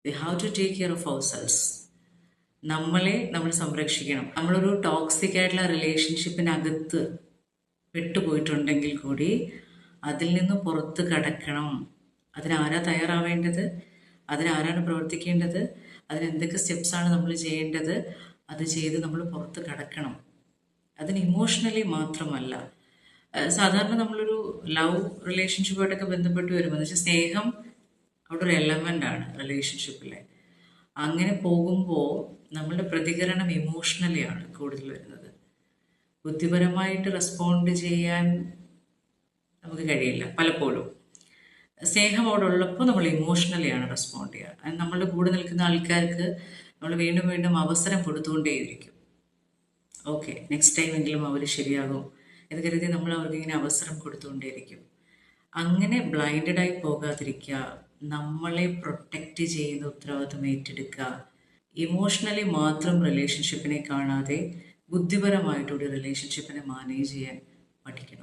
V have to take care of ourselves. നമ്മളെ നമ്മൾ സംരക്ഷിക്കണം. നമ്മളൊരു ടോക്സിക് ആയിട്ടുള്ള റിലേഷൻഷിപ്പിനകത്ത് പെട്ടുപോയിട്ടുണ്ടെങ്കിൽ കൂടി അതിൽ നിന്ന് പുറത്ത് കടക്കണം. അതിനാരാ തയ്യാറാവേണ്ടത്? അതിനാരാണ് പ്രവർത്തിക്കേണ്ടത്? അതിനെന്തൊക്കെ സ്റ്റെപ്സാണ് നമ്മൾ ചെയ്യേണ്ടത്? അത് ചെയ്ത് നമ്മൾ പുറത്ത് കടക്കണം. അതിന് ഇമോഷണലി മാത്രമല്ല. സാധാരണ നമ്മളൊരു ലവ് റിലേഷൻഷിപ്പായിട്ടൊക്കെ ബന്ധപ്പെട്ട് വരുമ്പോൾ എന്ന് വെച്ചാൽ സ്നേഹം അവിടെ ഒരു എലമെൻ്റാണ് റിലേഷൻഷിപ്പിലെ. അങ്ങനെ പോകുമ്പോൾ നമ്മളുടെ പ്രതികരണം ഇമോഷണലിയാണ് കൂടുതൽ വരുന്നത്. ബുദ്ധിപരമായിട്ട് റെസ്പോണ്ട് ചെയ്യാൻ നമുക്ക് കഴിയില്ല പലപ്പോഴും. സ്നേഹം അവിടെ ഉള്ളപ്പോൾ നമ്മൾ ഇമോഷണലിയാണ് റെസ്പോണ്ട് ചെയ്യുക. അത് നമ്മളുടെ കൂടെ നിൽക്കുന്ന ആൾക്കാർക്ക് നമ്മൾ വീണ്ടും വീണ്ടും അവസരം കൊടുത്തുകൊണ്ടേയിരിക്കും. ഓക്കെ, നെക്സ്റ്റ് ടൈം എങ്കിലും അവർ ശരിയാകും എന്ന് കരുതി നമ്മൾ അവർക്ക് ഇങ്ങനെ അവസരം കൊടുത്തുകൊണ്ടേയിരിക്കും. അങ്ങനെ ബ്ലൈൻഡായി പോകാതിരിക്കുക, നമ്മളെ പ്രൊട്ടക്റ്റ് ചെയ്യുന്ന ഉത്തരവാദിത്വം ഏറ്റെടുക്കുക. ഇമോഷണലി മാത്രം റിലേഷൻഷിപ്പിനെ കാണാതെ ബുദ്ധിപരമായിട്ടൊരു റിലേഷൻഷിപ്പിനെ മാനേജ് ചെയ്യാൻ പഠിക്കണം.